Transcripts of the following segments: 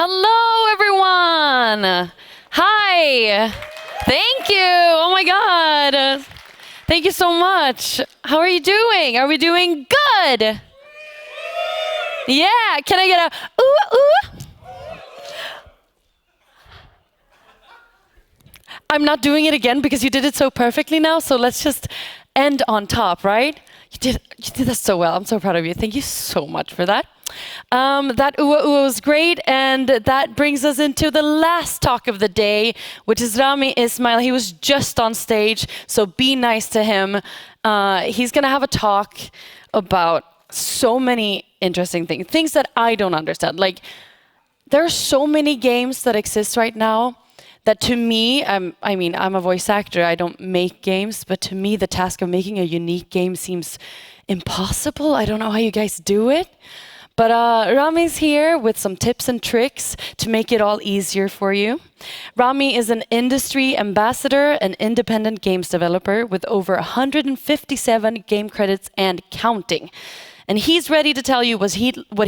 Hello, everyone. Hi. Thank you. Oh my God. Thank you so much. How are you doing? Are we doing good? Yeah. Can I get a ooh, ooh? I'm not doing it again because you did it so perfectly now. So let's just end on top, right? You did that so well. I'm so proud of you. Thank you so much for that. That ooh was great, and that brings us into the last talk of the day, which is Rami Ismail. He was just on stage, so be nice to him. He's gonna have a talk about so many interesting things that I don't understand. Like, there are so many games that exist right now that to me, I'm a voice actor, I don't make games, but to me the task of making a unique game seems impossible. I don't know how you guys do it. But Rami's here with some tips and tricks to make it all easier for you. Rami is an industry ambassador, an independent games developer with over 157 game credits and counting. And he's ready to tell you what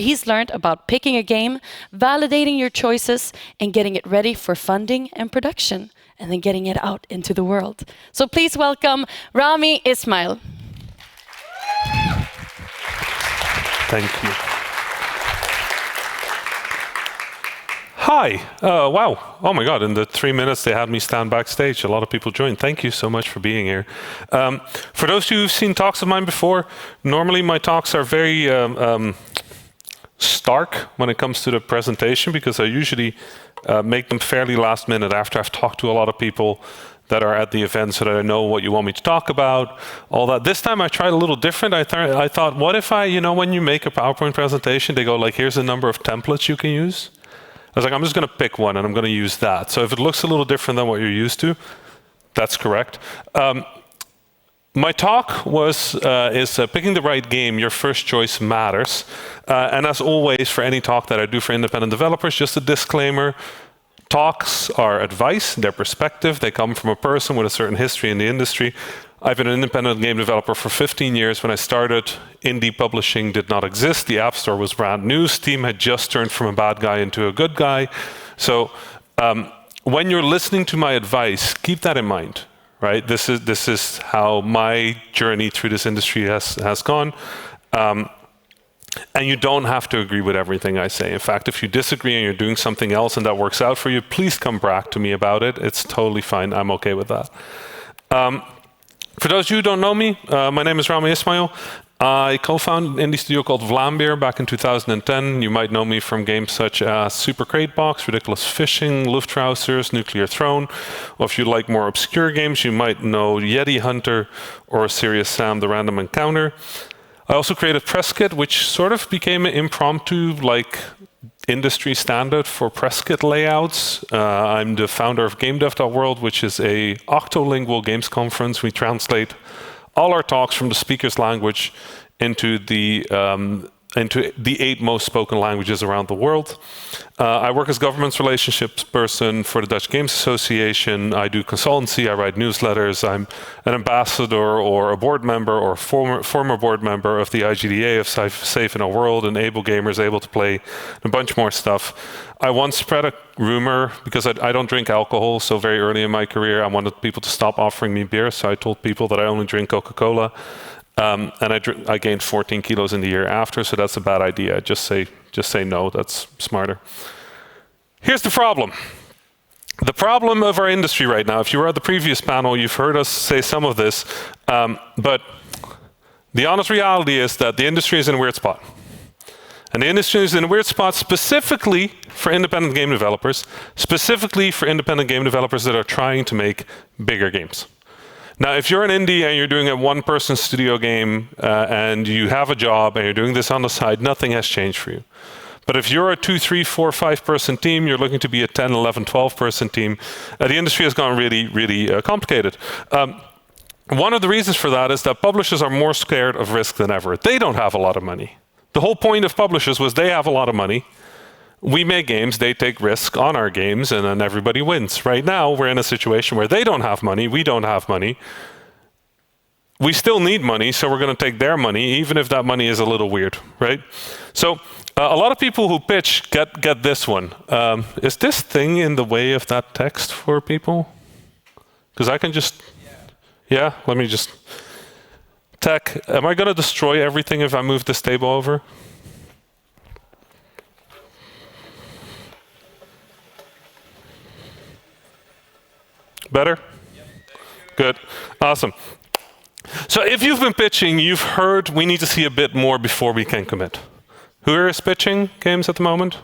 he's learned about picking a game, validating your choices, and getting it ready for funding and production, and then getting it out into the world. So please welcome Rami Ismail. Thank you. Hi. Wow. Oh my God. In the 3 minutes they had me stand backstage, a lot of people joined. Thank you so much for being here. For those of you who've seen talks of mine before, normally my talks are very stark when it comes to the presentation, because I usually make them fairly last minute after I've talked to a lot of people that are at the event, so that I know what you want me to talk about, all that. This time I tried a little different. I thought, what if when you make a PowerPoint presentation, they go like, here's a number of templates you can use. I was like, I'm just going to pick one and I'm going to use that. So if it looks a little different than what you're used to, that's correct. My talk is picking the right game. Your first choice matters. And as always, for any talk that I do for independent developers, just a disclaimer. Talks are advice, they're perspective, they come from a person with a certain history in the industry. I've been an independent game developer for 15 years. When I started, indie publishing did not exist. The App Store was brand new. Steam had just turned from a bad guy into a good guy. So when you're listening to my advice, keep that in mind, right? This is how my journey through this industry has gone. And you don't have to agree with everything I say. In fact, if you disagree and you're doing something else and that works out for you, please come back to me about it. It's totally fine. I'm okay with that. For those of you who don't know me, my name is Rami Ismail. I co-founded an indie studio called Vlaambeer back in 2010. You might know me from games such as Super Crate Box, Ridiculous Fishing, Luftrausers, Nuclear Throne. Or if you like more obscure games, you might know Yeti Hunter or Serious Sam, The Random Encounter. I also created press kit, which sort of became an impromptu, industry standard for press kit layouts. I'm the founder of GameDev.world, which is a octolingual games conference. We translate all our talks from the speaker's language into the 8 most spoken languages around the world. I work as government relationships person for the Dutch Games Association. I do consultancy, I write newsletters. I'm an ambassador or a board member or former board member of the IGDA of Safe in Our World and Able Gamers, Able to Play, a bunch more stuff. I once spread a rumor, because I don't drink alcohol, so very early in my career I wanted people to stop offering me beer, so I told people that I only drink Coca-Cola. And I gained 14 kilos in the year after, so that's a bad idea. Just say no, that's smarter. Here's the problem. The problem of our industry right now, if you were at the previous panel, you've heard us say some of this, but the honest reality is that the industry is in a weird spot. And the industry is in a weird spot specifically for independent game developers, specifically for independent game developers that are trying to make bigger games. Now, if you're an indie and you're doing a one-person studio game and you have a job and you're doing this on the side, nothing has changed for you. But if you're a 2, 3, 4, 5-person team, you're looking to be a 10, 11, 12-person team, the industry has gone really, really complicated. One of the reasons for that is that publishers are more scared of risk than ever. They don't have a lot of money. The whole point of publishers was they have a lot of money. We make games, they take risk on our games, and then everybody wins. Right now, we're in a situation where they don't have money, we don't have money. we still need money, so we're going to take their money, even if that money is a little weird, right? So a lot of people who pitch get this one. Is this thing in the way of that text for people? Because I can just, yeah, let me just, tech, am I going to destroy everything if I move this table over? Better? Good, awesome. So if you've been pitching, you've heard we need to see a bit more before we can commit. Who here is pitching games at the moment?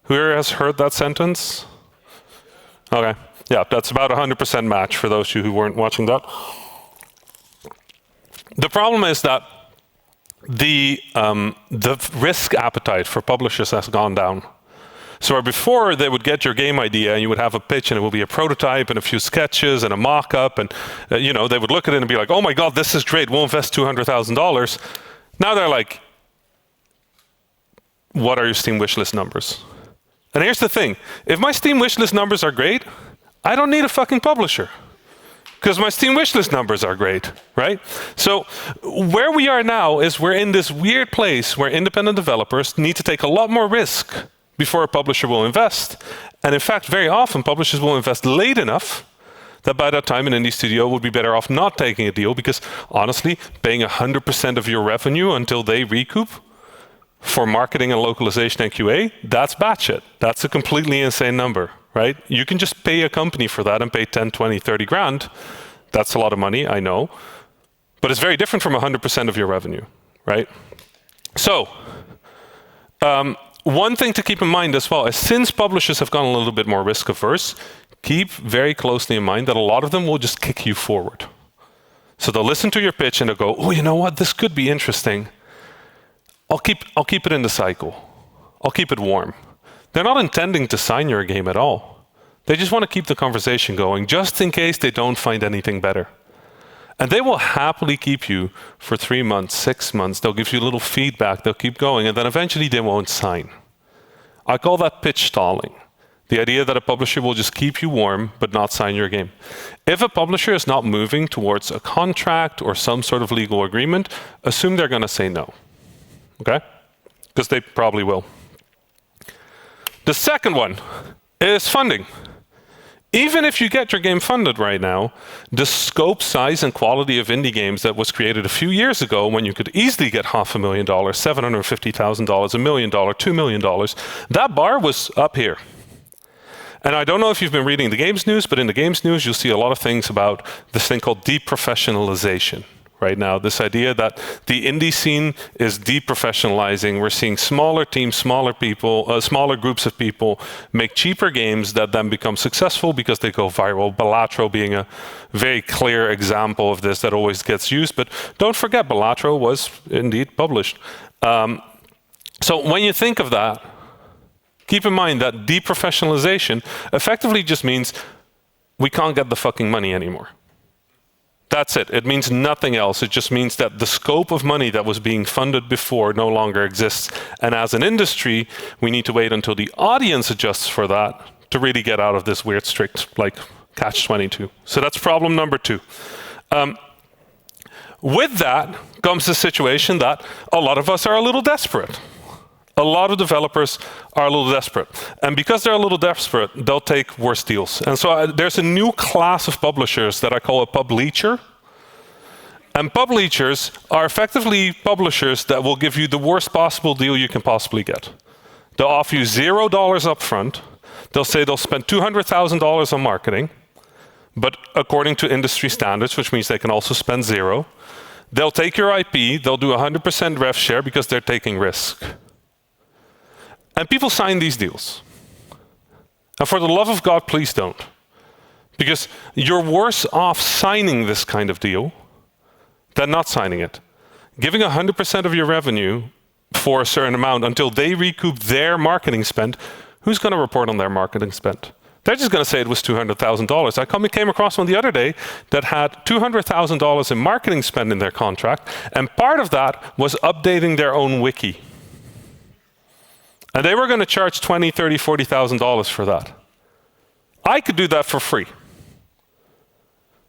Who here has heard that sentence? Okay, yeah, that's about 100% match for those of you who weren't watching that. The problem is that the risk appetite for publishers has gone down. So where before they would get your game idea and you would have a pitch and it would be a prototype and a few sketches and a mock-up and you know, they would look at it and be like, oh my God, this is great, we'll invest $200,000. Now they're like, what are your Steam wishlist numbers? And here's the thing, if my Steam wishlist numbers are great, I don't need a fucking publisher. Because my Steam wishlist numbers are great, right? So where we are now is we're in this weird place where independent developers need to take a lot more risk before a publisher will invest. And in fact, very often publishers will invest late enough that by that time an indie studio would be better off not taking a deal, because honestly, paying 100% of your revenue until they recoup for marketing and localization and QA, that's batshit. That's a completely insane number, right? You can just pay a company for that and pay 10, 20, 30 grand. That's a lot of money, I know. But it's very different from 100% of your revenue, right? So, one thing to keep in mind as well is since publishers have gone a little bit more risk averse, keep very closely in mind that a lot of them will just kick you forward. So they'll listen to your pitch and they'll go, oh, you know what, this could be interesting. I'll keep it in the cycle. I'll keep it warm. They're not intending to sign your game at all. They just want to keep the conversation going just in case they don't find anything better. And they will happily keep you for 3 months, 6 months. They'll give you a little feedback. They'll keep going. And then eventually they won't sign. I call that pitch stalling. The idea that a publisher will just keep you warm but not sign your game. If a publisher is not moving towards a contract or some sort of legal agreement, assume they're going to say no. Okay? Because they probably will. The second one is funding. Even if you get your game funded right now, the scope, size, and quality of indie games that was created a few years ago when you could easily get $500,000, $750,000, $1 million, $2 million, that bar was up here. And I don't know if you've been reading the games news, but in the games news, you'll see a lot of things about this thing called deprofessionalization. Right now, this idea that the indie scene is deprofessionalizing. We're seeing smaller teams, smaller people, smaller groups of people make cheaper games that then become successful because they go viral. Balatro being a very clear example of this that always gets used. But don't forget, Balatro was indeed published. So when you think of that, keep in mind that deprofessionalization effectively just means we can't get the fucking money anymore. That's it. It means nothing else. It just means that the scope of money that was being funded before no longer exists. And as an industry, we need to wait until the audience adjusts for that to really get out of this weird strict, like, catch-22. So that's problem number 2. With that comes the situation that a lot of us are a little desperate. A lot of developers are a little desperate. And because they're a little desperate, they'll take worse deals. And so there's a new class of publishers that I call a pub-leacher. And pub-leachers are effectively publishers that will give you the worst possible deal you can possibly get. They'll offer you $0 up front. They'll say they'll spend $200,000 on marketing, but according to industry standards, which means they can also spend 0. They'll take your IP. They'll do 100% rev share because they're taking risk. And people sign these deals. And for the love of God, please don't. Because you're worse off signing this kind of deal than not signing it. Giving 100% of your revenue for a certain amount until they recoup their marketing spend, who's going to report on their marketing spend? They're just going to say it was $200,000. I came across one the other day that had $200,000 in marketing spend in their contract, and part of that was updating their own wiki. And they were going to charge $20,000, $30,000, $40,000 for that. I could do that for free.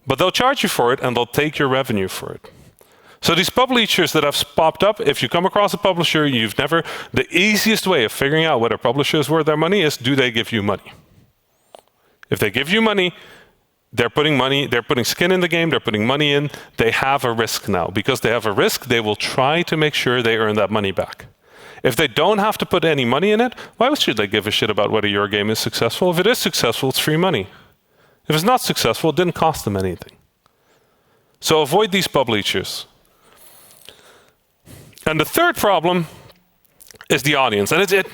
but they'll charge you for it and they'll take your revenue for it. So these publishers that have popped up, if you come across a publisher, the easiest way of figuring out whether a publisher is worth their money is, do they give you money? If they give you money, they're putting skin in the game, they're putting money in, they have a risk now. Because they have a risk, they will try to make sure they earn that money back. If they don't have to put any money in it, why should they give a shit about whether your game is successful? If it is successful, it's free money. If it's not successful, it didn't cost them anything. So avoid these publishers. And the third problem is the audience. And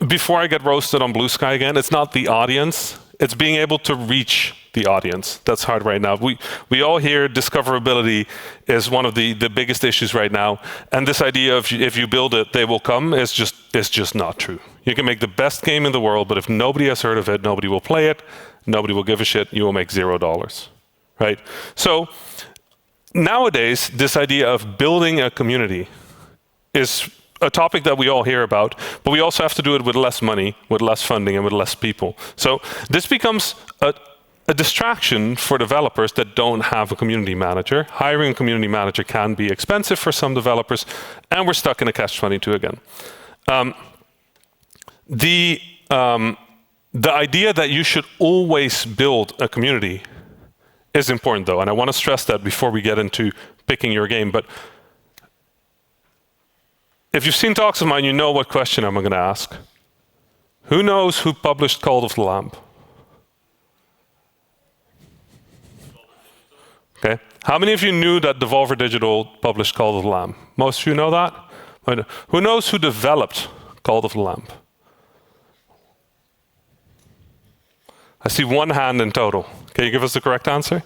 before I get roasted on Blue Sky again, it's not the audience, it's being able to reach the audience. That's hard right now. We all hear discoverability is one of the biggest issues right now. And this idea of if you build it, they will come is just not true. You can make the best game in the world, but if nobody has heard of it, nobody will play it, nobody will give a shit, you will make $0, right? So nowadays, this idea of building a community is a topic that we all hear about, but we also have to do it with less money, with less funding, and with less people. So this becomes a distraction for developers that don't have a community manager. Hiring a community manager can be expensive for some developers, and we're stuck in a catch-22 again. The idea that you should always build a community is important, though, and I want to stress that before we get into picking your game. But if you've seen talks of mine, you know what question I'm going to ask. Who knows who published Cult of the Lamb? Okay. How many of you knew that Devolver Digital published Cult of the Lamb? Most of you know that? Who knows who developed Cult of the Lamb? I see one hand in total. Can you give us the correct answer?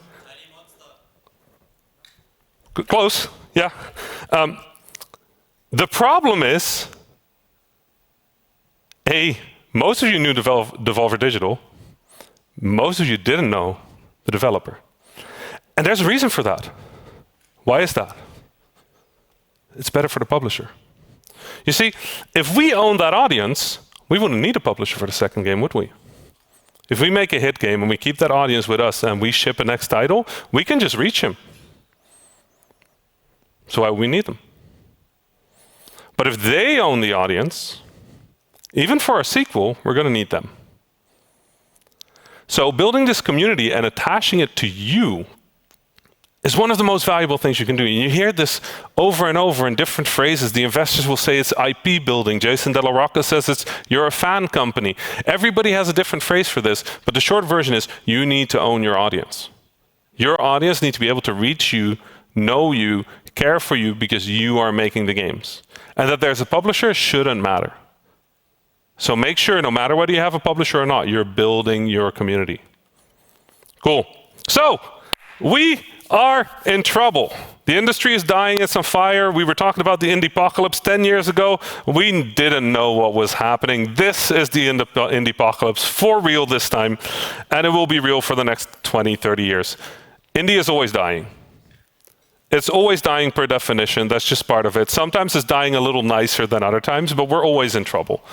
Close, yeah. The problem is, most of you knew Devolver Digital. Most of you didn't know the developer. And there's a reason for that. Why is that? It's better for the publisher. You see, if we own that audience, we wouldn't need a publisher for the second game, would we? If we make a hit game and we keep that audience with us and we ship a next title, we can just reach him. So why would we need them? But if they own the audience, even for a sequel, we're going to need them. So building this community and attaching it to you is one of the most valuable things you can do. And you hear this over and over in different phrases. The investors will say it's IP building. Jason De La Rocca says you're a fan company. Everybody has a different phrase for this, but the short version is you need to own your audience. Your audience needs to be able to reach you, know you, care for you because you are making the games. And that there's a publisher shouldn't matter. So make sure, no matter whether you have a publisher or not, you're building your community. Cool. So we are in trouble. The industry is dying, it's on fire. We were talking about the indie-pocalypse 10 years ago. We didn't know what was happening. This is the indie-pocalypse for real this time, and it will be real for the next 20, 30 years. Indie is always dying. It's always dying per definition. That's just part of it. Sometimes it's dying a little nicer than other times, but we're always in trouble.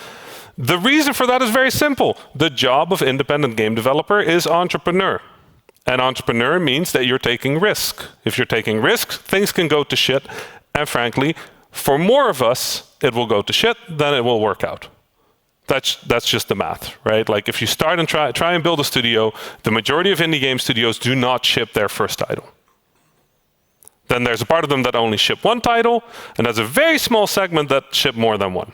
The reason for that is very simple. The job of independent game developer is entrepreneur. And entrepreneur means that you're taking risk. If you're taking risks, things can go to shit. And frankly, for more of us, it will go to shit than it will work out. That's just the math, right? Like if you start and try and build a studio, the majority of indie game studios do not ship their first title. Then there's a part of them that only ship one title, and there's a very small segment that ship more than one.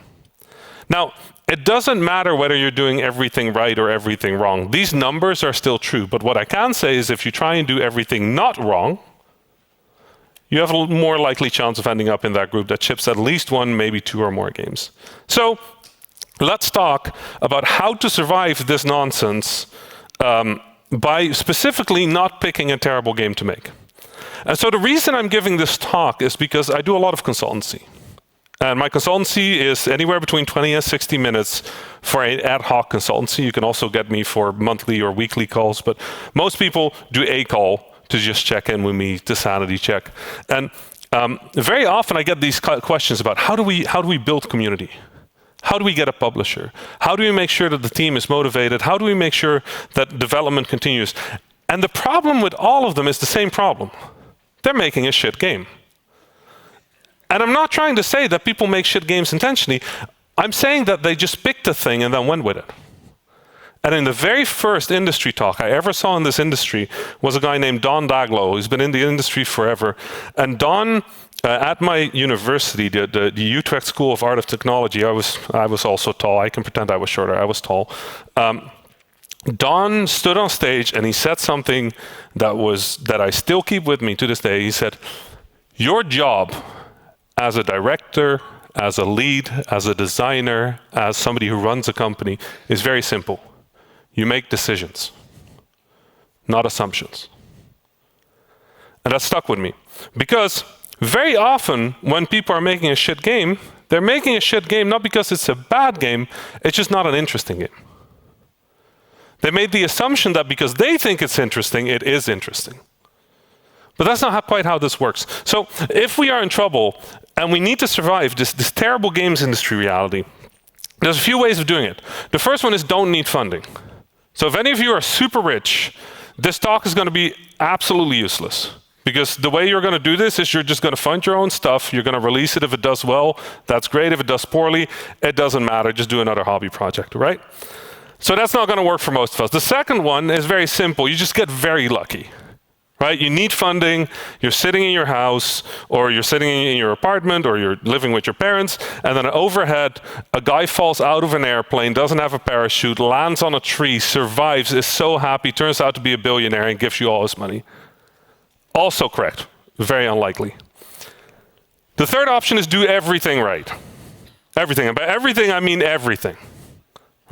Now, it doesn't matter whether you're doing everything right or everything wrong. These numbers are still true, but what I can say is if you try and do everything not wrong, you have a more likely chance of ending up in that group that ships at least one, maybe two or more games. So let's talk about how to survive this nonsense by specifically not picking a terrible game to make. And so the reason I'm giving this talk is because I do a lot of consultancy. And my consultancy is anywhere between 20 and 60 minutes for an ad hoc consultancy. You can also get me for monthly or weekly calls, but most people do a call to just check in with me, to sanity check. And very often I get these questions about how do we build community? How do we get a publisher? How do we make sure that the team is motivated? How do we make sure that development continues? And the problem with all of them is the same problem. They're making a shit game. And I'm not trying to say that people make shit games intentionally. I'm saying that they just picked a thing and then went with it. And in the very first industry talk I ever saw in this industry was a guy named Don Daglow, who's been in the industry forever. And Don, at my university, the Utrecht School of Art of Technology, I was also tall. I can pretend I was shorter. I was tall. Don stood on stage and he said something that I still keep with me to this day. He said, "Your job as a director, as a lead, as a designer, as somebody who runs a company is very simple. You make decisions, not assumptions." And that stuck with me. Because very often when people are making a shit game, they're making a shit game not because it's a bad game, it's just not an interesting game. They made the assumption that because they think it's interesting, it is interesting. But that's not quite how this works. So if we are in trouble and we need to survive this terrible games industry reality, there's a few ways of doing it. The first one is don't need funding. So if any of you are super rich, this talk is going to be absolutely useless. Because the way you're going to do this is you're just going to fund your own stuff. You're going to release it. If it does well, that's great. If it does poorly, it doesn't matter. Just do another hobby project, right? So that's not going to work for most of us. The second one is very simple. You just get very lucky, right? You need funding. You're sitting in your house, or you're sitting in your apartment, or you're living with your parents, and then overhead, a guy falls out of an airplane, doesn't have a parachute, lands on a tree, survives, is so happy, turns out to be a billionaire, and gives you all his money. Also correct. Very unlikely. The third option is do everything right. Everything. And by everything, I mean everything.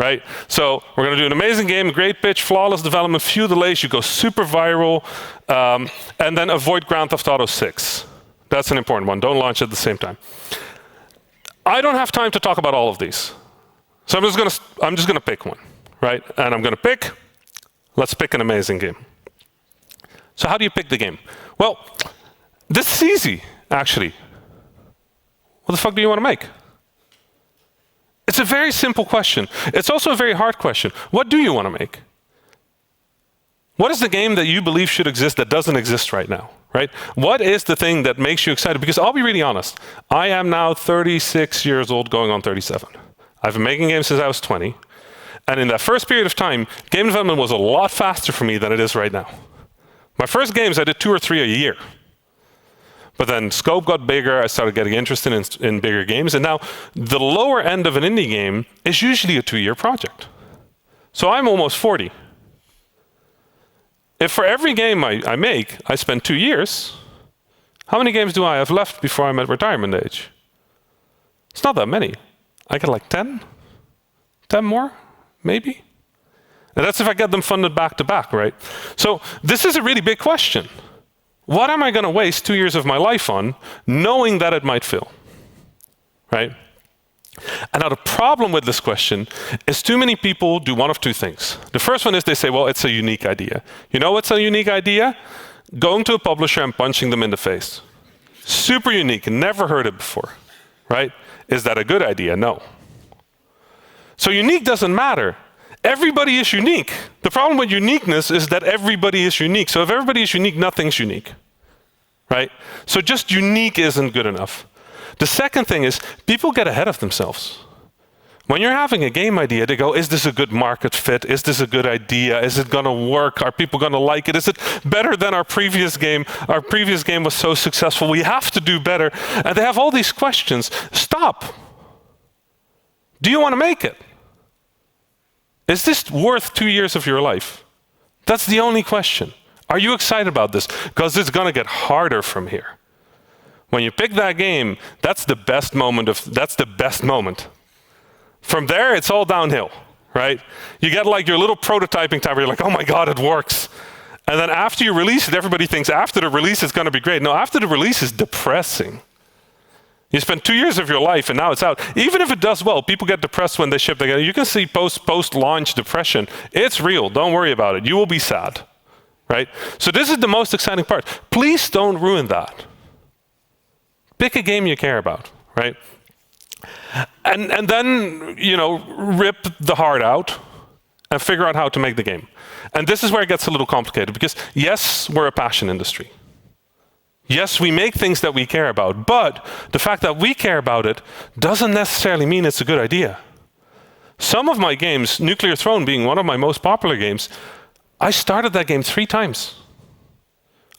Right? So we're going to do an amazing game, great pitch, flawless development, few delays, you go super viral, and then avoid Grand Theft Auto 6. That's an important one. Don't launch at the same time. I don't have time to talk about all of these. So I'm just going to pick one, right? And I'm going to let's pick an amazing game. So how do you pick the game? Well, this is easy, actually. What the fuck do you want to make? It's a very simple question. It's also a very hard question. What do you want to make? What is the game that you believe should exist that doesn't exist right now, right? What is the thing that makes you excited? Because I'll be really honest. I am now 36 years old, going on 37. I've been making games since I was 20. And in that first period of time, game development was a lot faster for me than it is right now. My first games, I did 2 or 3 a year. But then scope got bigger, I started getting interested in bigger games, and now the lower end of an indie game is usually a 2-year project. So I'm almost 40. If for every game I make, I spend 2 years, how many games do I have left before I'm at retirement age? It's not that many. I get like 10? 10 more, maybe? And that's if I get them funded back to back, right? So this is a really big question. What am I going to waste 2 years of my life on, knowing that it might fail, right? And now the problem with this question is too many people do one of two things. The first one is they say, well, it's a unique idea. You know what's a unique idea? Going to a publisher and punching them in the face. Super unique, never heard it before, right? Is that a good idea? No. So unique doesn't matter. Everybody is unique. The problem with uniqueness is that everybody is unique. So if everybody is unique, nothing's unique, right? So just unique isn't good enough. The second thing is people get ahead of themselves. When you're having a game idea, they go, is this a good market fit? Is this a good idea? Is it going to work? Are people going to like it? Is it better than our previous game? Our previous game was so successful. We have to do better. And they have all these questions. Stop. Do you want to make it? Is this worth 2 years of your life? That's the only question. Are you excited about this? Because it's going to get harder from here. When you pick that game, that's the best moment. From there, it's all downhill, right? You get like your little prototyping time where you're like, oh my God, it works. And then after you release it, everybody thinks after the release it's going to be great. No, after the release is depressing. You spend 2 years of your life and now it's out. Even if it does well, people get depressed when they ship together. You can see post-launch depression. It's real. Don't worry about it. You will be sad, right? So this is the most exciting part. Please don't ruin that. Pick a game you care about, right? And then, rip the heart out and figure out how to make the game. And this is where it gets a little complicated, because yes, we're a passion industry. Yes, we make things that we care about, but the fact that we care about it doesn't necessarily mean it's a good idea. Some of my games, Nuclear Throne being one of my most popular games, I started that game 3 times.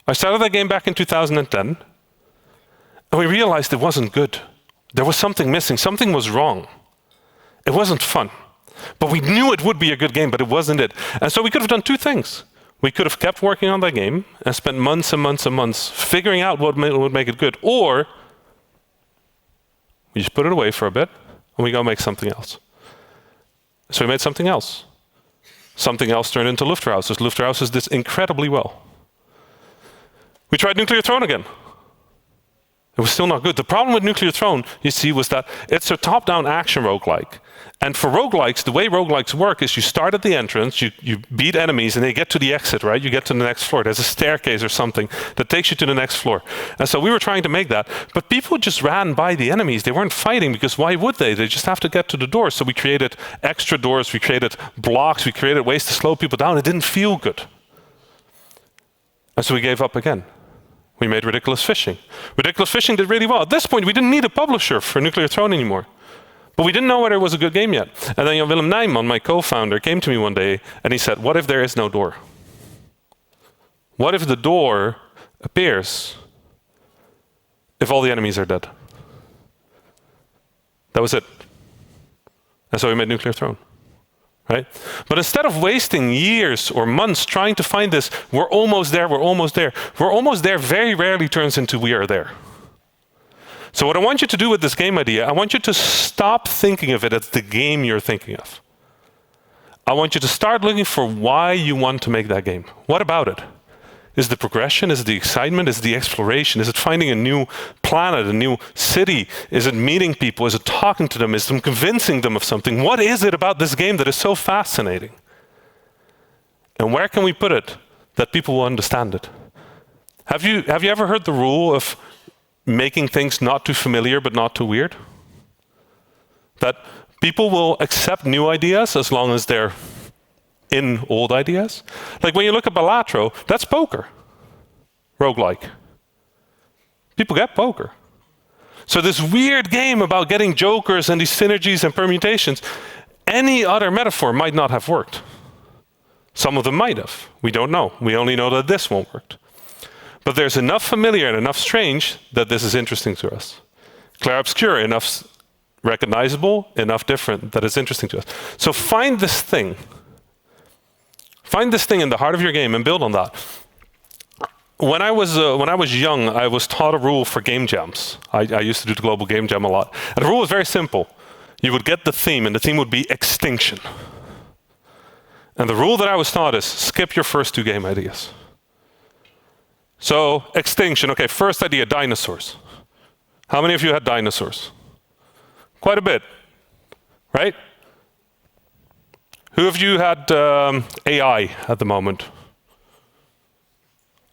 I started that game back in 2010, and we realized it wasn't good. There was something missing, something was wrong. It wasn't fun. But we knew it would be a good game, but it wasn't it. And so we could have done 2 things. We could have kept working on that game and spent months and months and months figuring out what would make it good. Or we just put it away for a bit and we go make something else. So we made something else. Something else turned into Luftrauses. Luftrauses did incredibly well. We tried Nuclear Throne again. It was still not good. The problem with Nuclear Throne, you see, was that it's a top-down action roguelike. And for roguelikes, the way roguelikes work is you start at the entrance, you beat enemies, and they get to the exit, right? You get to the next floor. There's a staircase or something that takes you to the next floor. And so we were trying to make that. But people just ran by the enemies. They weren't fighting, because why would they? They just have to get to the door. So we created extra doors, we created blocks, we created ways to slow people down. It didn't feel good. And so we gave up again. We made Ridiculous Fishing. Ridiculous Fishing did really well. At this point, we didn't need a publisher for Nuclear Throne anymore. But we didn't know whether it was a good game yet. And then Willem Nijman, my co-founder, came to me one day and he said, what if there is no door? What if the door appears if all the enemies are dead? That was it. And so we made Nuclear Throne. Right? But instead of wasting years or months trying to find this, we're almost there, we're almost there. We're almost there very rarely turns into we are there. So what I want you to do with this game idea, I want you to stop thinking of it as the game you're thinking of. I want you to start looking for why you want to make that game. What about it? Is it the progression? Is it the excitement? Is it the exploration? Is it finding a new planet, a new city? Is it meeting people? Is it talking to them? Is it convincing them of something? What is it about this game that is so fascinating? And where can we put it that people will understand it? Have you ever heard the rule of making things not too familiar but not too weird? That people will accept new ideas as long as they're in old ideas. Like when you look at Balatro, that's poker. Roguelike. People get poker. So this weird game about getting jokers and these synergies and permutations, any other metaphor might not have worked. Some of them might have. We don't know. We only know that this one worked. But there's enough familiar and enough strange that this is interesting to us. Clair obscur, enough recognizable, enough different that it's interesting to us. So find this thing. Find this thing in the heart of your game and build on that. When I was young, I was taught a rule for game jams. I used to do the global game jam a lot. And the rule was very simple. You would get the theme, and the theme would be extinction. And the rule that I was taught is skip your first 2 game ideas. So extinction, okay, first idea, dinosaurs. How many of you had dinosaurs? Quite a bit, right? Who of you had AI at the moment?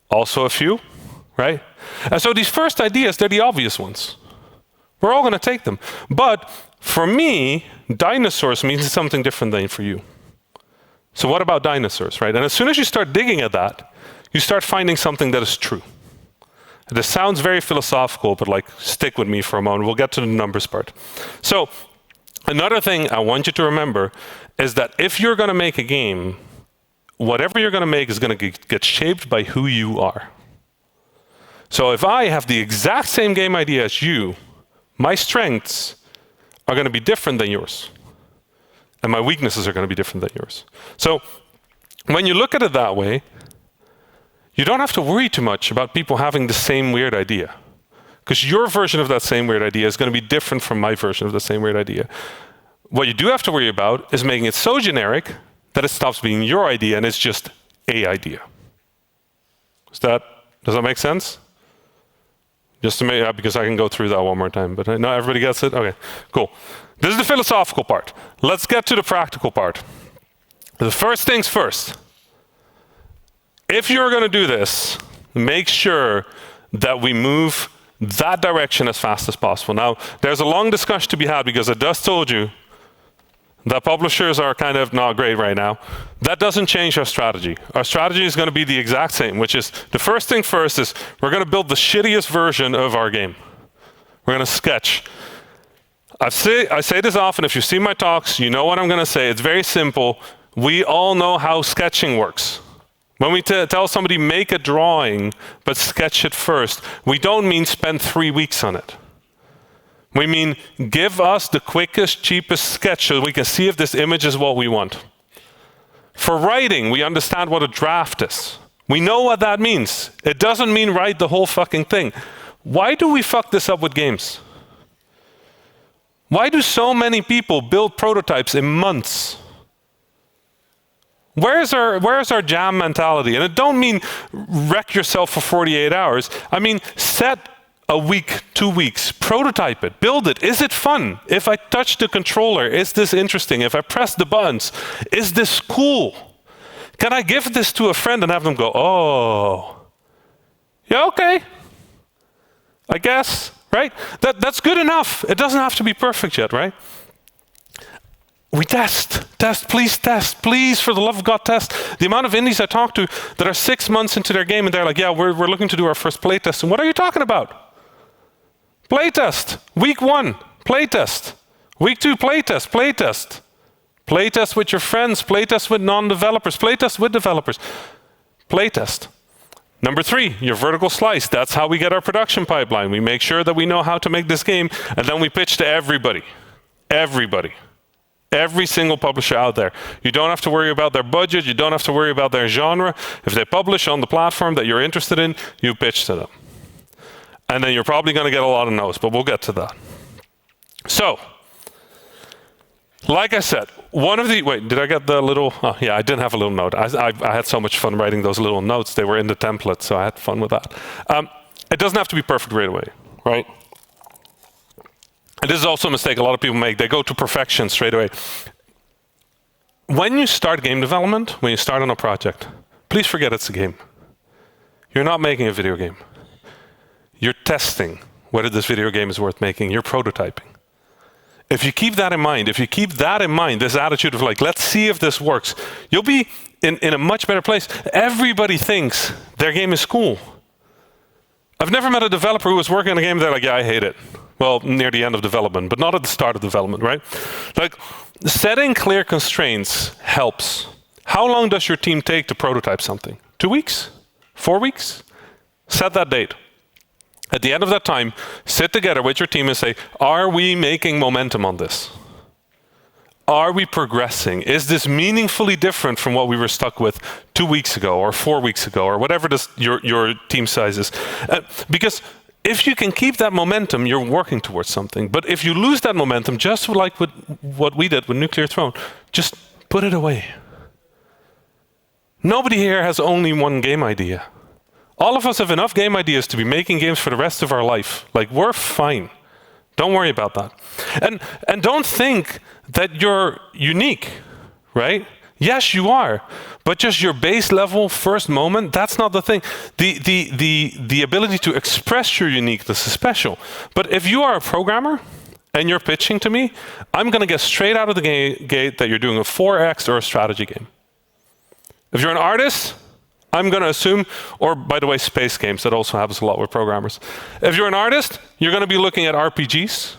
Also a few, right? And so these first ideas, they're the obvious ones. We're all going to take them. But for me, dinosaurs means something different than for you. So what about dinosaurs, right? And as soon as you start digging at that, you start finding something that is true. This sounds very philosophical, but like, stick with me for a moment. We'll get to the numbers part. So another thing I want you to remember is that if you're going to make a game, whatever you're going to make is going to get shaped by who you are. So if I have the exact same game idea as you, my strengths are going to be different than yours. And my weaknesses are going to be different than yours. So when you look at it that way, you don't have to worry too much about people having the same weird idea. Because your version of that same weird idea is going to be different from my version of the same weird idea. What you do have to worry about is making it so generic that it stops being your idea and it's just a idea. Does that make sense? Just to make, because I can go through that one more time, but no, everybody gets it? Okay, cool. This is the philosophical part. Let's get to the practical part. The first things first. If you're going to do this, make sure that we move that direction as fast as possible. Now, there's a long discussion to be had because I just told you that publishers are kind of not great right now. That doesn't change our strategy. Our strategy is going to be the exact same, which is the first thing first is we're going to build the shittiest version of our game. We're going to sketch. I say this often. If you see my talks, you know what I'm going to say. It's very simple. We all know how sketching works. When we tell somebody make a drawing, but sketch it first, we don't mean spend 3 weeks on it. We mean give us the quickest, cheapest sketch so we can see if this image is what we want. For writing, we understand what a draft is. We know what that means. It doesn't mean write the whole fucking thing. Why do we fuck this up with games? Why do so many people build prototypes in months? Where's our jam mentality? And I don't mean wreck yourself for 48 hours. I mean, set a week, 2 weeks, prototype it, build it. Is it fun? If I touch the controller, is this interesting? If I press the buttons, is this cool? Can I give this to a friend and have them go, oh, yeah, okay, I guess, right? That's good enough. It doesn't have to be perfect yet, right? We test, please, for the love of God, test. The amount of indies I talk to that are 6 months into their game and they're like, yeah, we're looking to do our first playtest. And what are you talking about? Playtest. Week 1, playtest. Week 2, playtest. Playtest with your friends, playtest with non-developers, playtest with developers. Playtest. Number 3, your vertical slice. That's how we get our production pipeline. We make sure that we know how to make this game, and then we pitch to everybody. Everybody. Every single publisher out there. You don't have to worry about their budget. You don't have to worry about their genre. If they publish on the platform that you're interested in, you pitch to them. And then you're probably going to get a lot of no's, but we'll get to that. So, like I said, wait, did I get the little, oh yeah, I didn't have a little note. I had so much fun writing those little notes. They were in the template, so I had fun with that. It doesn't have to be perfect right away, right? And this is also a mistake a lot of people make. They go to perfection straight away. When you start game development, when you start on a project, please forget it's a game. You're not making a video game. You're testing whether this video game is worth making. You're prototyping. If you keep that in mind, this attitude of like, let's see if this works, you'll be in a much better place. Everybody thinks their game is cool. I've never met a developer who was working on a game and they're like, yeah, I hate it. Well, near the end of development, but not at the start of development, right? Like, setting clear constraints helps. How long does your team take to prototype something? 2 weeks? 4 weeks? Set that date. At the end of that time, sit together with your team and say, are we making momentum on this? Are we progressing? Is this meaningfully different from what we were stuck with 2 weeks ago or 4 weeks ago or whatever your team size is? Because if you can keep that momentum, you're working towards something. But if you lose that momentum, just like with what we did with Nuclear Throne, just put it away. Nobody here has only one game idea. All of us have enough game ideas to be making games for the rest of our life. Like, we're fine. Don't worry about that. And don't think that you're unique, right? Yes, you are. But just your base level first moment, that's not the thing. The ability to express your uniqueness is special. But if you are a programmer and you're pitching to me, I'm going to get straight out of the gate that you're doing a 4X or a strategy game. If you're an artist, I'm going to assume, or by the way, space games, that also happens a lot with programmers. If you're an artist, you're going to be looking at RPGs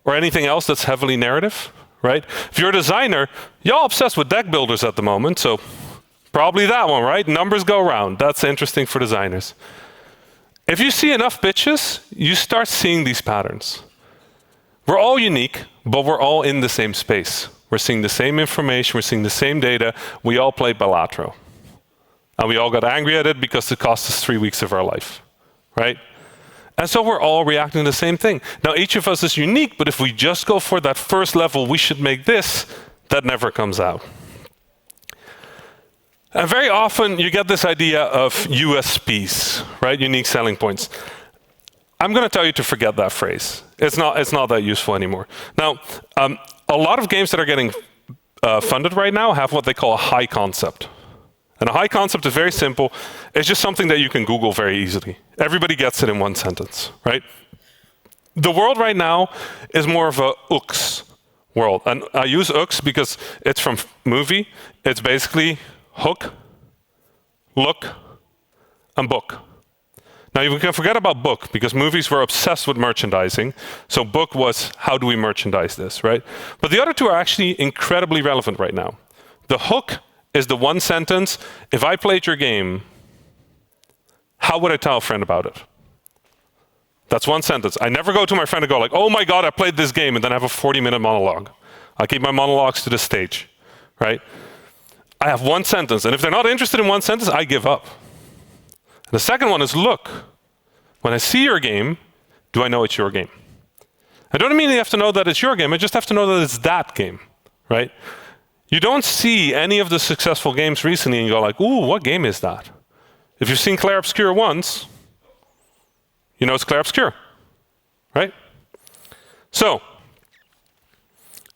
or anything else that's heavily narrative, right? If you're a designer, y'all obsessed with deck builders at the moment, so probably that one, right? Numbers go round. That's interesting for designers. If you see enough pitches, you start seeing these patterns. We're all unique, but we're all in the same space. We're seeing the same information, we're seeing the same data. We all play Balatro. And we all got angry at it because it cost us 3 weeks of our life, right? And so we're all reacting to the same thing. Now, each of us is unique, but if we just go for that first level, we should make this, that never comes out. And very often you get this idea of USPs, right? Unique selling points. I'm going to tell you to forget that phrase. It's not that useful anymore. Now, a lot of games that are getting funded right now have what they call a high concept. And a high concept is very simple. It's just something that you can Google very easily. Everybody gets it in one sentence, right? The world right now is more of a UX. world. And I use hooks because it's from movie. It's basically hook, look, and book. Now you can forget about book because movies were obsessed with merchandising. So book was how do we merchandise this, right? But the other two are actually incredibly relevant right now. The hook is the one sentence. If I played your game, how would I tell a friend about it? That's one sentence. I never go to my friend and go like, oh my God, I played this game, and then have a 40-minute monologue. I keep my monologues to the stage, right? I have one sentence, and if they're not interested in one sentence, I give up. The second one is look. When I see your game, do I know it's your game? I don't immediately have to know that it's your game. I just have to know that it's that game, right? You don't see any of the successful games recently and go like, ooh, what game is that? If you've seen Clair Obscur once, you know it's Clair Obscur, right? So,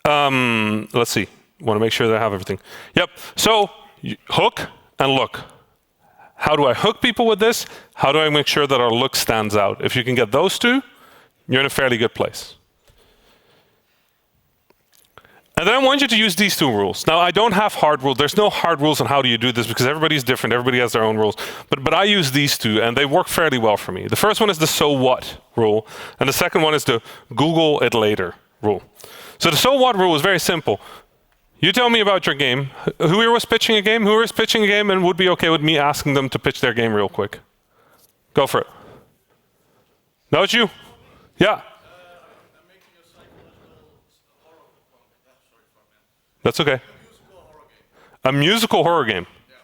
let's see. Want to make sure that I have everything. Yep. So, hook and look. How do I hook people with this? How do I make sure that our look stands out? If you can get those two, you're in a fairly good place. And then I want you to use these two rules. Now, I don't have hard rules. There's no hard rules on how do you do this because everybody's different. Everybody has their own rules. But I use these two, and they work fairly well for me. The first one is the so what rule, and the second one is the Google it later rule. So the so what rule is very simple. You tell me about your game. Who here was pitching a game? Who here is pitching a game and would be okay with me asking them to pitch their game real quick? Go for it. No, it's you. Yeah. I'm making a psychological horror game. That's okay. A musical horror game. Yeah.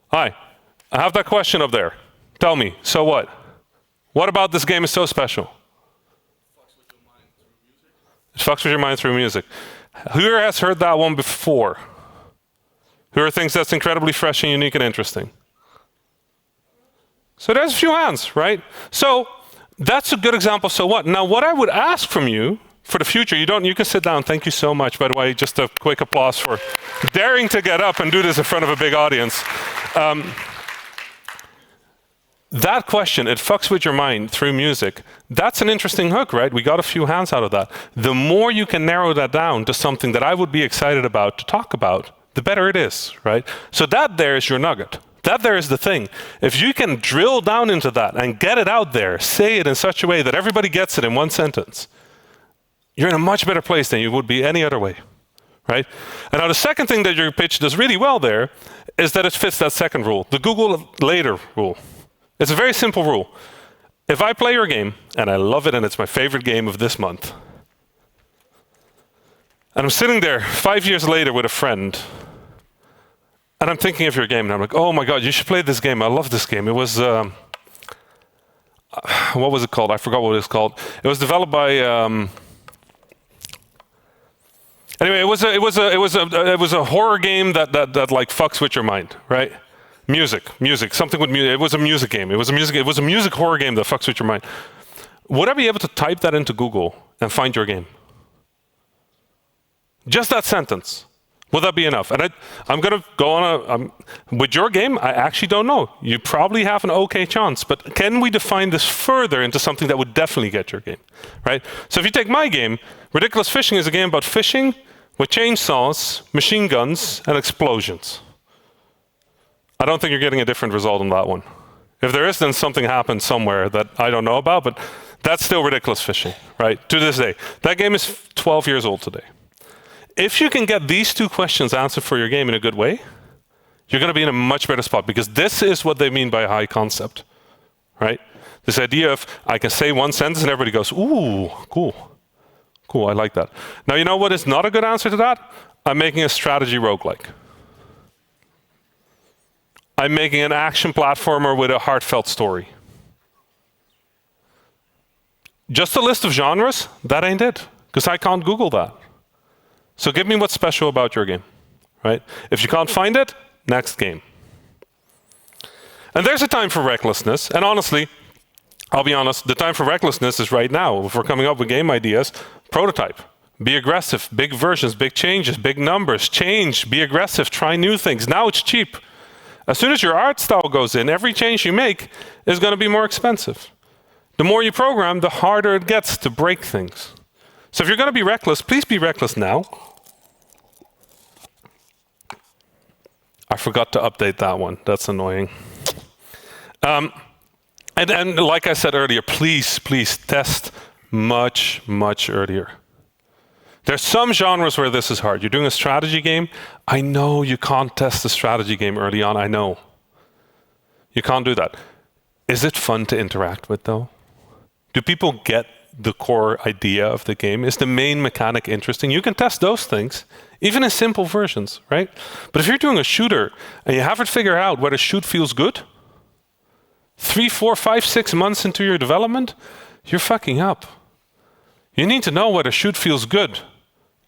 Hi. I have that question up there. Tell me, so what? What about this game is so special? It fucks with your mind through music. Who here has heard that one before? Who here thinks that's incredibly fresh and unique and interesting? So there's a few hands, right? So that's a good example, so what? Now what I would ask from you for the future, you can sit down, thank you so much, by the way, just a quick applause for daring to get up and do this in front of a big audience. That question, it fucks with your mind through music, that's an interesting hook, right? We got a few hands out of that. The more you can narrow that down to something that I would be excited about to talk about, the better it is, right? So that there is your nugget. That there is the thing. If you can drill down into that and get it out there, say it in such a way that everybody gets it in one sentence, you're in a much better place than you would be any other way, right? And now the second thing that your pitch does really well there is that it fits that second rule, the Google it later rule. It's a very simple rule. If I play your game, and I love it and it's my favorite game of this month, and I'm sitting there 5 years later with a friend, and I'm thinking of your game, and I'm like, oh my God, you should play this game. I love this game. It was, what was it called? I forgot what it was called. It was developed by, anyway, it was a horror game that like fucks with your mind, right? Music, something with music. It was a music game. It was a music horror game that fucks with your mind. Would I be able to type that into Google and find your game? Just that sentence. Would that be enough? And I'm going to go on with your game, I actually don't know. You probably have an okay chance, but can we define this further into something that would definitely get your game, right? So if you take my game, Ridiculous Fishing is a game about fishing with chainsaws, machine guns, and explosions. I don't think you're getting a different result on that one. If there is, then something happened somewhere that I don't know about, but that's still Ridiculous Fishing, right? To this day. That game is 12 years old today. If you can get these two questions answered for your game in a good way, you're going to be in a much better spot because this is what they mean by a high concept, right? This idea of I can say one sentence and everybody goes, ooh, cool. Cool, I like that. Now, you know what is not a good answer to that? I'm making a strategy roguelike. I'm making an action platformer with a heartfelt story. Just a list of genres? That ain't it, because I can't Google that. So give me what's special about your game, right? If you can't find it, next game. And there's a time for recklessness, and honestly, I'll be honest, the time for recklessness is right now. If we're coming up with game ideas, prototype. Be aggressive, big versions, big changes, big numbers, change, be aggressive, try new things. Now it's cheap. As soon as your art style goes in, every change you make is going to be more expensive. The more you program, the harder it gets to break things. So if you're going to be reckless, please be reckless now. I forgot to update that one. That's annoying. And like I said earlier, please test much earlier. There's some genres where this is hard. You're doing a strategy game. I know you can't test a strategy game early on. I know. You can't do that. Is it fun to interact with, though? Do people get the core idea of the game? Is the main mechanic interesting? You can test those things, even in simple versions, right? But if you're doing a shooter and you haven't figured out whether shoot feels good, 3, 4, 5, 6 months into your development, you're fucking up. You need to know whether shoot feels good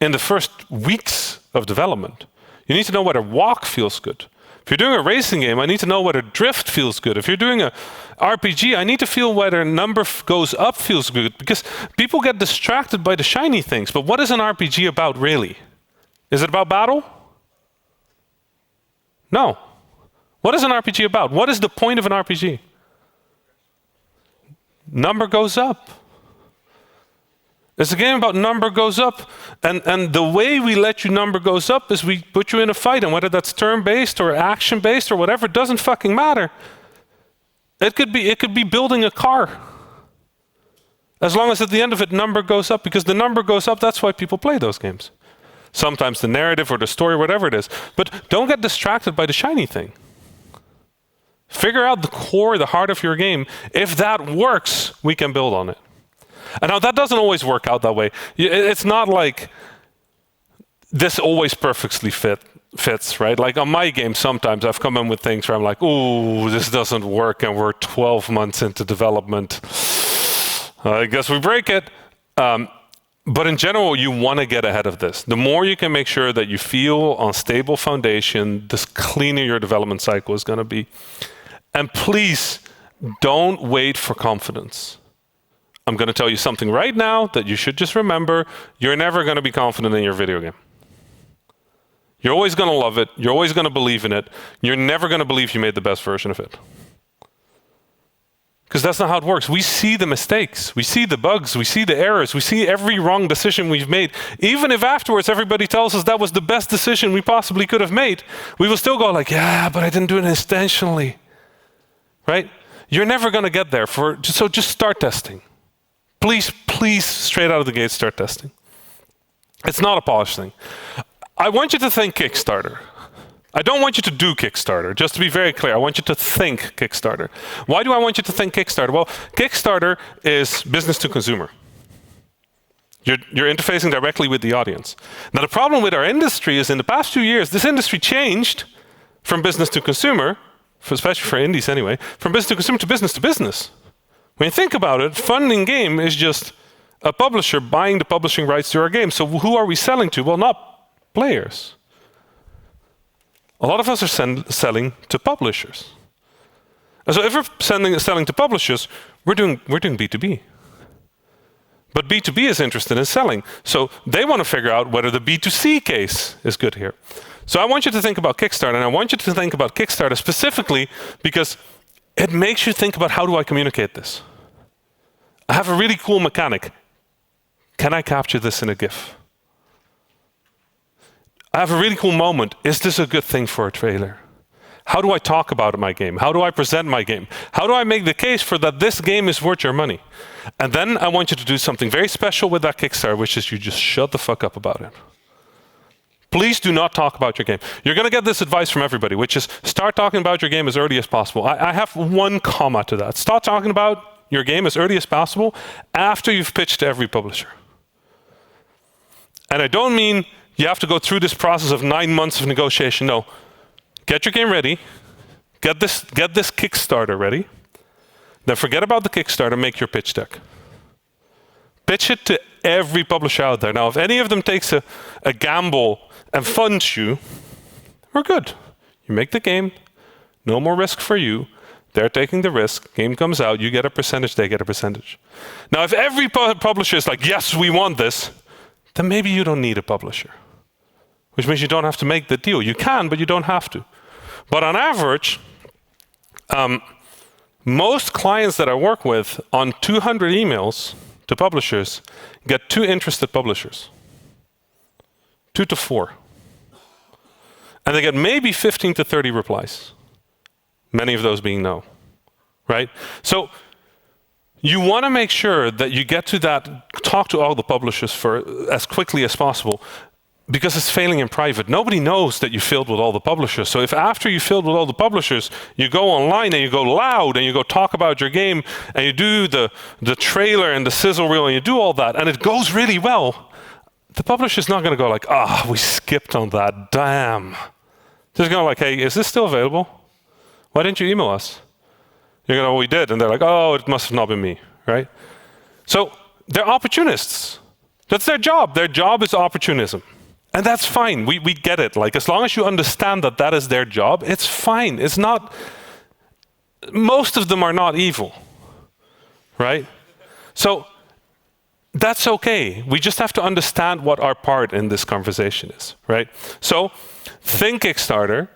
in the first weeks of development. You need to know whether walk feels good. If you're doing a racing game, I need to know whether drift feels good. If you're doing a RPG, I need to feel whether number goes up feels good, because people get distracted by the shiny things. But what is an RPG about, really? Is it about battle? No. What is an RPG about? What is the point of an RPG? Number goes up. It's a game about number goes up, and the way we let you number goes up is we put you in a fight, and whether that's turn-based or action-based or whatever, it doesn't fucking matter. It could be building a car. As long as at the end of it, number goes up, because the number goes up, that's why people play those games. Sometimes the narrative or the story, whatever it is. But don't get distracted by the shiny thing. Figure out the core, the heart of your game. If that works, we can build on it. And now that doesn't always work out that way. It's not like this always perfectly fits, right? Like on my game, sometimes I've come in with things where I'm like, ooh, this doesn't work, and we're 12 months into development. I guess we break it. But in general, you want to get ahead of this. The more you can make sure that you feel on stable foundation, the cleaner your development cycle is going to be. And please, don't wait for confidence. I'm going to tell you something right now that you should just remember. You're never going to be confident in your video game. You're always going to love it. You're always going to believe in it. You're never going to believe you made the best version of it. Because that's not how it works. We see the mistakes. We see the bugs. We see the errors. We see every wrong decision we've made. Even if afterwards everybody tells us that was the best decision we possibly could have made, we will still go like, yeah, but I didn't do it intentionally. Right? You're never going to get there. So just start testing. Please, straight out of the gate, start testing. It's not a polished thing. I want you to think Kickstarter. I don't want you to do Kickstarter, just to be very clear. I want you to think Kickstarter. Why do I want you to think Kickstarter? Well, Kickstarter is business to consumer. You're interfacing directly with the audience. Now, the problem with our industry is in the past 2 years, this industry changed from business to consumer, especially for indies anyway, from business to consumer to business to business. When you think about it, funding game is just a publisher buying the publishing rights to our game. So who are we selling to? Well, not players. A lot of us are selling to publishers. And so if we're selling to publishers, we're doing B2B. But B2B is interested in selling. So they want to figure out whether the B2C case is good here. So I want you to think about Kickstarter, and I want you to think about Kickstarter specifically because it makes you think about, how do I communicate this? I have a really cool mechanic. Can I capture this in a GIF? I have a really cool moment. Is this a good thing for a trailer? How do I talk about my game? How do I present my game? How do I make the case for that this game is worth your money? And then I want you to do something very special with that Kickstarter, which is you just shut the fuck up about it. Please do not talk about your game. You're going to get this advice from everybody, which is start talking about your game as early as possible. I have one comma to that. Start talking about your game as early as possible after you've pitched to every publisher. And I don't mean you have to go through this process of 9 months of negotiation. No. Get your game ready. Get this Kickstarter ready. Then forget about the Kickstarter, make your pitch deck. Pitch it to every publisher out there. Now, if any of them takes a gamble and funds you, we're good. You make the game, no more risk for you. They're taking the risk. Game comes out, you get a percentage, they get a percentage. Now, if every publisher is like, yes, we want this, then maybe you don't need a publisher. Which means you don't have to make the deal. You can, but you don't have to. But on average, most clients that I work with, on 200 emails, to publishers, get 2 interested publishers. 2 to 4. And they get maybe 15 to 30 replies. Many of those being no, right? So you want to make sure that you get to that, talk to all the publishers for as quickly as possible, because it's failing in private. Nobody knows that you filled with all the publishers. So if after you filled with all the publishers, you go online and you go loud and you go talk about your game and you do the trailer and the sizzle reel and you do all that and it goes really well, the publisher's not going to go like, we skipped on that, damn. They're going to like, hey, is this still available? Why didn't you email us? You're going, we did. And they're like, it must have not been me, right? So they're opportunists. That's their job. Their job is opportunism. And that's fine. We get it. Like, as long as you understand that that is their job, it's fine. It's not, most of them are not evil, right? So that's okay. We just have to understand what our part in this conversation is, right? So think Kickstarter,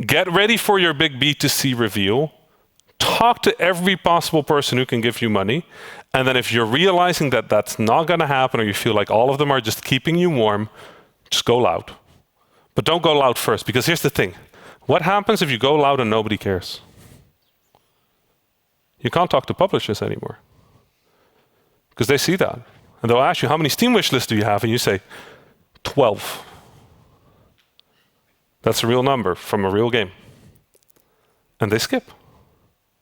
get ready for your big B2C reveal, talk to every possible person who can give you money, and then if you're realizing that that's not going to happen or you feel like all of them are just keeping you warm, just go loud. But don't go loud first, because here's the thing. What happens if you go loud and nobody cares? You can't talk to publishers anymore, because they see that. And they'll ask you, how many Steam wish lists do you have? And you say, 12. That's a real number from a real game. And they skip,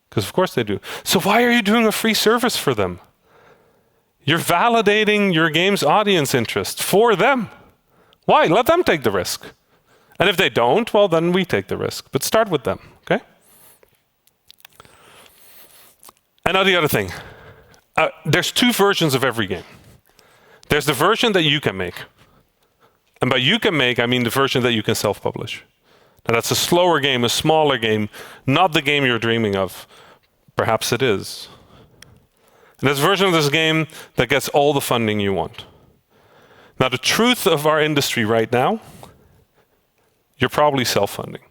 because of course they do. So why are you doing a free service for them? You're validating your game's audience interest for them. Why? Let them take the risk. And if they don't, well, then we take the risk. But start with them, okay? And now the other thing. There's 2 versions of every game. There's the version that you can make. And by you can make, I mean the version that you can self-publish. Now that's a slower game, a smaller game, not the game you're dreaming of. Perhaps it is. And there's a version of this game that gets all the funding you want. Now, the truth of our industry right now, you're probably self-funding.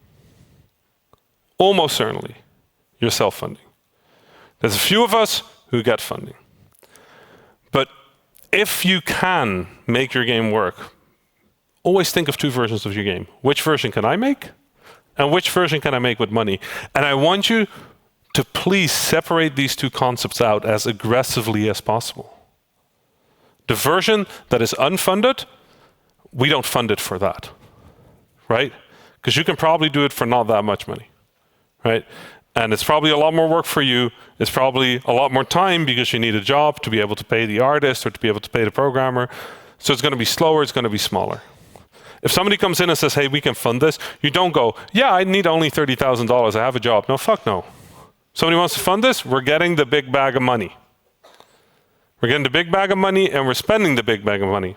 Almost certainly, you're self-funding. There's a few of us who get funding. But if you can make your game work, always think of 2 versions of your game. Which version can I make? And which version can I make with money? And I want you to please separate these 2 concepts out as aggressively as possible. The version that is unfunded, we don't fund it for that, right? Because you can probably do it for not that much money, right? And it's probably a lot more work for you. It's probably a lot more time because you need a job to be able to pay the artist or to be able to pay the programmer. So it's going to be slower, it's going to be smaller. If somebody comes in and says, hey, we can fund this, you don't go, yeah, I need only $30,000, I have a job. No, fuck no. Somebody wants to fund this, we're getting the big bag of money. We're getting the big bag of money and we're spending the big bag of money.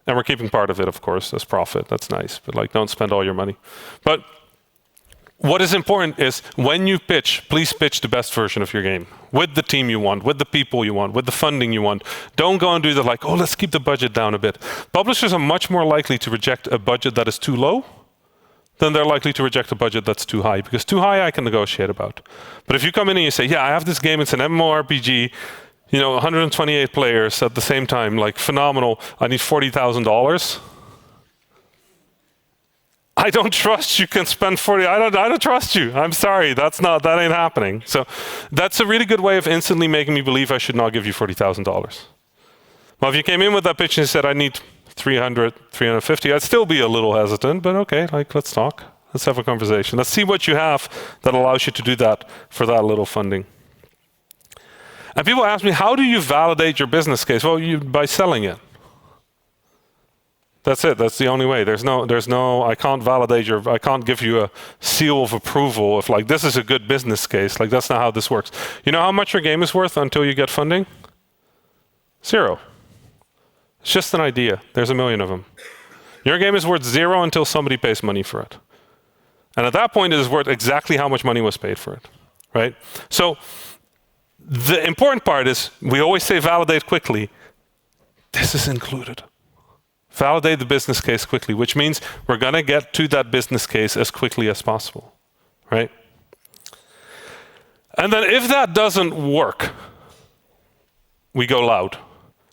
And we're keeping part of it, of course, as profit. That's nice, but like, don't spend all your money. But what is important is when you pitch, please pitch the best version of your game with the team you want, with the people you want, with the funding you want. Don't go and do the like, let's keep the budget down a bit. Publishers are much more likely to reject a budget that is too low than they're likely to reject a budget that's too high, because too high I can negotiate about. But if you come in and you say, yeah, I have this game, it's an MMORPG, 128 players at the same time, like phenomenal, I need $40,000. I don't trust you can spend 40. I don't trust you. I'm sorry. That ain't happening. So that's a really good way of instantly making me believe I should not give you $40,000. Well, if you came in with that pitch and said, I need 300, 350, I'd still be a little hesitant, but okay, like, let's talk. Let's have a conversation. Let's see what you have that allows you to do that for that little funding. And people ask me, how do you validate your business case? Well, by selling it. That's it. That's the only way. There's no, I can't validate I can't give you a seal of approval if like, this is a good business case. Like, that's not how this works. You know how much your game is worth until you get funding? 0. It's just an idea. There's a million of them. Your game is worth 0 until somebody pays money for it. And at that point, it is worth exactly how much money was paid for it, right? So the important part is, we always say validate quickly. This is included. Validate the business case quickly, which means we're going to get to that business case as quickly as possible, right? And then if that doesn't work, we go loud.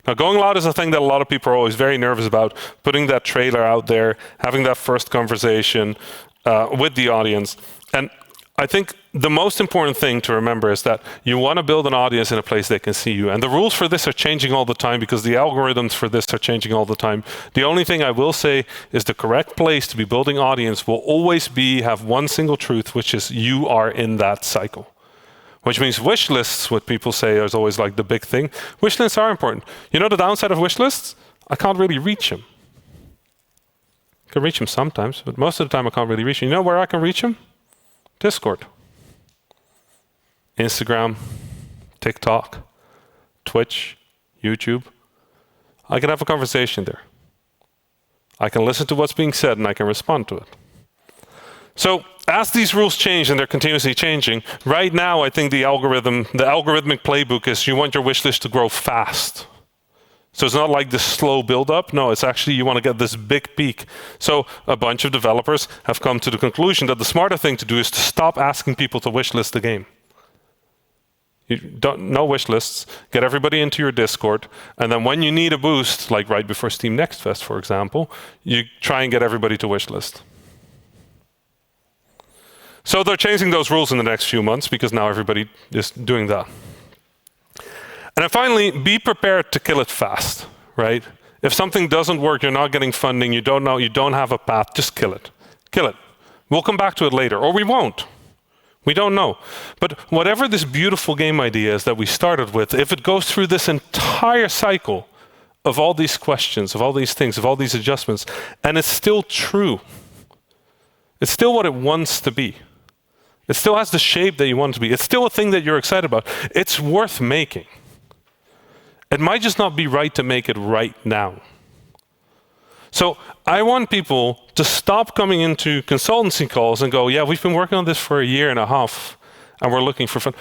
Now, going loud is a thing that a lot of people are always very nervous about, putting that trailer out there, having that first conversation with the audience. And I think the most important thing to remember is that you want to build an audience in a place they can see you. And the rules for this are changing all the time because the algorithms for this are changing all the time. The only thing I will say is the correct place to be building audience will always have one single truth, which is you are in that cycle. Which means wish lists, what people say is always like the big thing. Wish lists are important. You know the downside of wish lists? I can't really reach them. I can reach them sometimes, but most of the time I can't really reach them. You know where I can reach them? Discord, Instagram, TikTok, Twitch, YouTube. I can have a conversation there. I can listen to what's being said and I can respond to it. So as these rules change and they're continuously changing, right now I think the algorithmic playbook is you want your wish list to grow fast. So it's not like this slow build-up. No, it's actually you want to get this big peak. So a bunch of developers have come to the conclusion that the smarter thing to do is to stop asking people to wish list the game. No wish lists. Get everybody into your Discord. And then when you need a boost, like right before Steam Next Fest, for example, you try and get everybody to wish list. So they're changing those rules in the next few months because now everybody is doing that. And then finally, be prepared to kill it fast, right? If something doesn't work, you're not getting funding, you don't know, you don't have a path, just kill it. Kill it. We'll come back to it later, or we won't. We don't know. But whatever this beautiful game idea is that we started with, if it goes through this entire cycle of all these questions, of all these things, of all these adjustments, and it's still true, it's still what it wants to be. It still has the shape that you want it to be. It's still a thing that you're excited about. It's worth making. It might just not be right to make it right now. So I want people to stop coming into consultancy calls and go, yeah, we've been working on this for 1.5 years and we're looking for fun.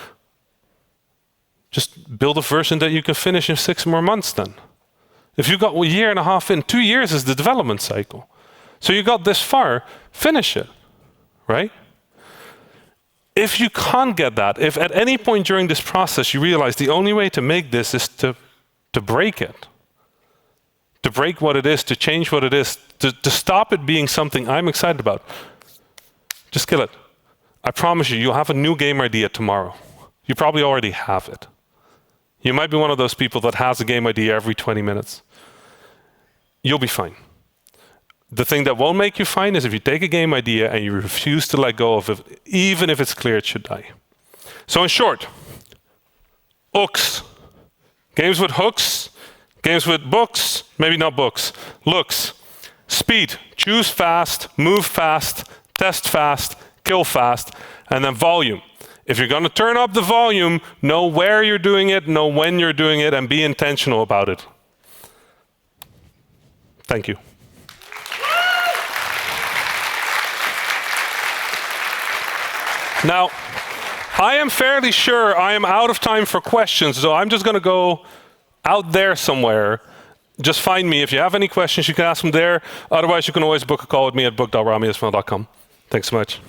Just build a version that you can finish in 6 more months then. If you got 1.5 years in, 2 years is the development cycle. So you got this far, finish it, right? If you can't get that, if at any point during this process you realize the only way to make this is to break it, to break what it is, to change what it is, to stop it being something I'm excited about, just kill it. I promise you, you'll have a new game idea tomorrow. You probably already have it. You might be one of those people that has a game idea every 20 minutes. You'll be fine. The thing that won't make you fine is if you take a game idea and you refuse to let go of it, even if it's clear it should die. So in short, hooks. Games with hooks, games with books, maybe not books, looks. Speed, choose fast, move fast, test fast, kill fast, and then volume. If you're going to turn up the volume, know where you're doing it, know when you're doing it, and be intentional about it. Thank you. Now, I am fairly sure I am out of time for questions, so I'm just going to go out there somewhere. Just find me. If you have any questions, you can ask them there. Otherwise, you can always book a call with me at book.ramiismail.com. Thanks so much.